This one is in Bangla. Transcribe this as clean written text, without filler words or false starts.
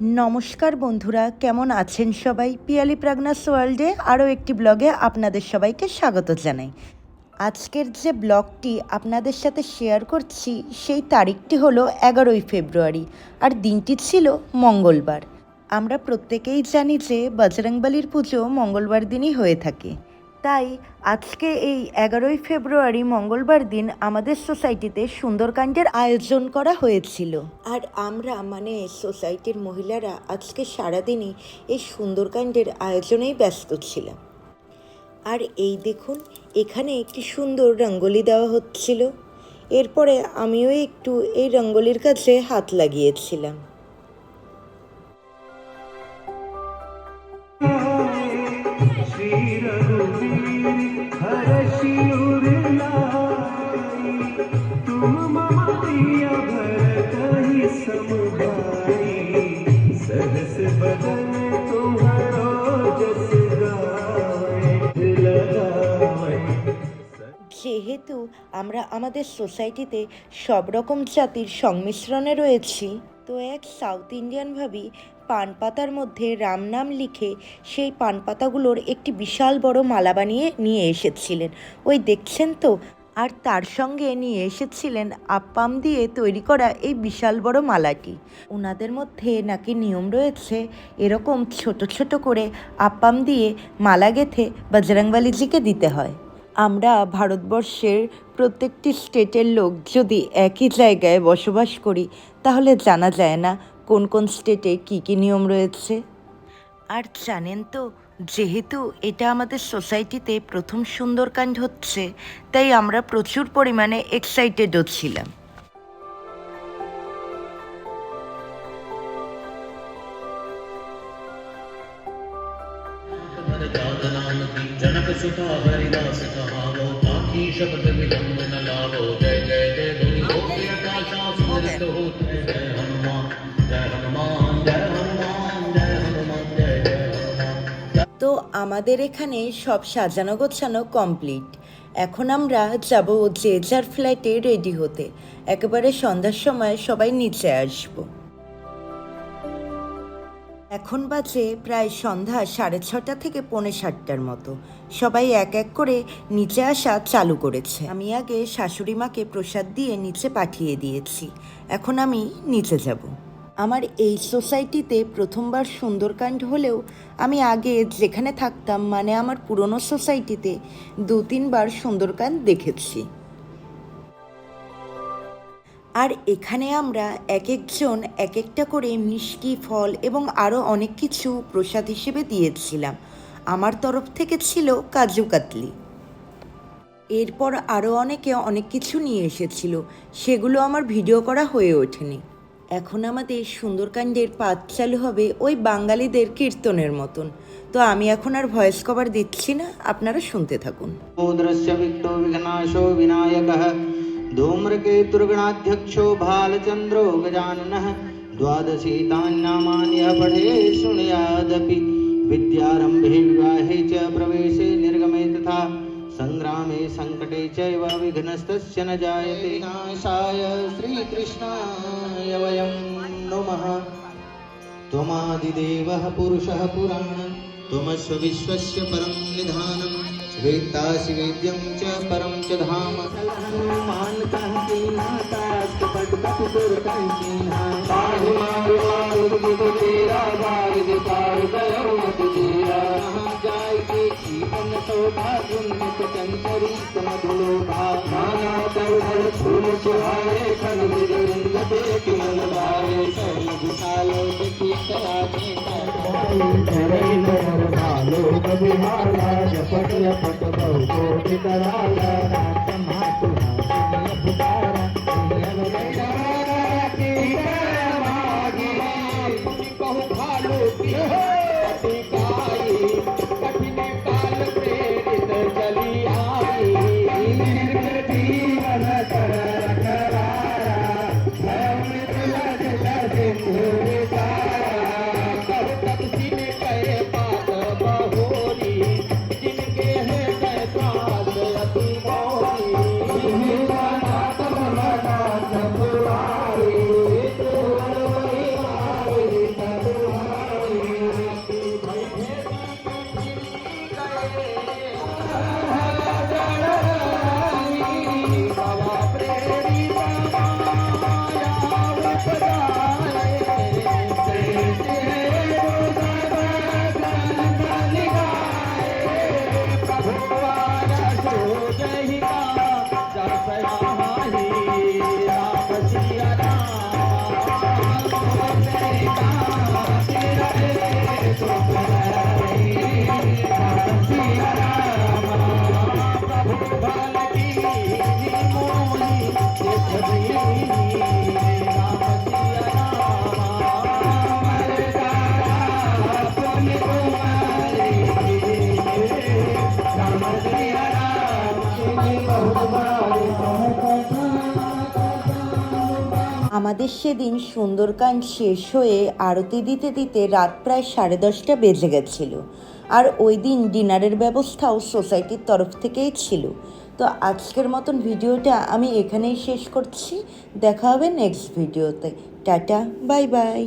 নমস্কার বন্ধুরা, কেমন আছেন সবাই? পিয়ালি প্রাগনাস ওয়ার্ল্ডে আরও একটি ব্লগে আপনাদের সবাইকে স্বাগত জানাই। আজকের যে ব্লগটি আপনাদের সাথে শেয়ার করছি সেই তারিখটি হলো 11ই ফেব্রুয়ারি আর দিনটি ছিল মঙ্গলবার। আমরা প্রত্যেকেই জানি যে বজরংবলীর পুজো মঙ্গলবার দিনই হয়ে থাকে। তাই আজকে এই 11ই ফেব্রুয়ারি মঙ্গলবার দিন আমাদের সোসাইটিতে সুন্দরকাণ্ডের আয়োজন করা হয়েছিল। আর আমরা সোসাইটির মহিলারা আজকে সারাদিনই এই সুন্দরকাণ্ডের আয়োজনেই ব্যস্ত ছিলাম। আর এই দেখুন, এখানে একটি সুন্দর রঙ্গোলি দেওয়া হচ্ছিল। এরপরে আমিও একটু এই রঙ্গোলির কাছে হাত লাগিয়েছিলাম। যেহেতু আমরা আমাদের সোসাইটিতে সব রকম জাতির সংমিশ্রণে রয়েছি, তো এক সাউথ ইন্ডিয়ান ভাবি পান পাতার মধ্যে রাম নাম লিখে সেই পান পাতাগুলোর একটি বিশাল বড় মালা বানিয়ে নিয়ে এসেছিলেন। ওই দেখছেন তো, আর তার সঙ্গে নিয়ে এসেছিলেন আপ্পাম দিয়ে তৈরি করা এই বিশাল বড় মালাটি। ওনাদের মধ্যে নাকি নিয়ম রয়েছে এরকম ছোট ছোট করে আপ্পাম দিয়ে মালা গেঁথে বজরংবলীজিকে দিতে হয়। আমরা ভারতবর্ষের প্রত্যেকটি স্টেটের লোক যদি একই জায়গায় বসবাস করি তাহলে জানা যায় না কোন কোন স্টেটে কী কী নিয়ম রয়েছে। আর জানেন তো, যেহেতু এটা আমাদের সোসাইটিতে প্রথম সুন্দরকাণ্ড হচ্ছে, তাই আমরা প্রচুর পরিমাণে এক্সাইটেডও ছিলাম। তো আমাদের এখানে সব সাজানো গোছানো কমপ্লিট। এখন আমরা যাব যে যার ফ্ল্যাটে রেডি হতে। একেবারে সন্ধ্যার সময় সবাই নিচে আসব। এখন বাজে প্রায় সন্ধ্যা 6:30 থেকে 6:45 মতো। সবাই এক এক করে নিচে আসা চালু করেছে। আমি আগে শাশুড়ি মাকে প্রসাদ দিয়ে নিচে পাঠিয়ে দিয়েছি। এখন আমি নিচে যাব। আমার এই সোসাইটিতে প্রথমবার সুন্দরকাণ্ড হলেও আমি আগে যেখানে থাকতাম আমার পুরনো সোসাইটিতে 2-3 বার সুন্দরকাণ্ড দেখেছি। আর এখানে আমরা এক একজন এক একটা করে মিষ্টি, ফল এবং আরও অনেক কিছু প্রসাদ হিসেবে দিয়েছিলাম। আমার তরফ থেকে ছিল কাজু কাতলি। এরপর আরও অনেকে অনেক কিছু নিয়ে এসেছিল, সেগুলো আমার ভিডিও করা হয়ে ওঠেনি। এখন আমাদের সুন্দরকাণ্ডের পাঠ চালু হবে ওই বাঙালিদের কীর্তনের মতন। তো আমি এখন আর ভয়েস কভার দিচ্ছি না, আপনারা শুনতে থাকুন। धूम्रकेतुर्गणाध्यक्षो भालचन्द्रो गजाननः द्वादशी तानि नामानि यः पठे शृणुयादपि विद्यारम्भे विवाहे च प्रवेशे निर्गमे तथा संग्रामे संकटे चैव विघ्नस्तस्य न जायते। नाशाय श्रीकृष्णाय वयं नमः। त्वमादिदेवः पुरुषः पुराणः त्वमस्व विश्वस्य परं निधानम् वेत्तासि वेद्यं च परं च धाम। हनुमान कहती नातास्त पट पट सुर कहती ना बाहु मारु मारु दुख तेरा बाग दिपार गयो मत तेरा कहाँ जाय के जीवन शोभा गुणित चंचरी मधुलो भा नाना तरुण फूल सुहाए खन विजृंग देख मन भावे शैल विशालो देखी करा देता धरे नर भालो कविहाला जपट जपट बहु कोटि कराला नाथ मातु हासिनी पुकारा दुनिया में की मागी बहु भालो की अति गाई कठिन काल प्रेरित चली आई जीवन कर करारा भय लज लज আমাদের সেদিন সুন্দরকাণ্ড শেষ হয়ে আরতি দিতে দিতে রাত প্রায় 10:30 বেজে গেছিল। আর ওই দিন ডিনারের ব্যবস্থাও সোসাইটির তরফ থেকেই ছিল। তো আজকের মতন ভিডিওটা আমি এখানেই শেষ করছি। দেখা হবে নেক্সট ভিডিওতে। Tata, bye bye.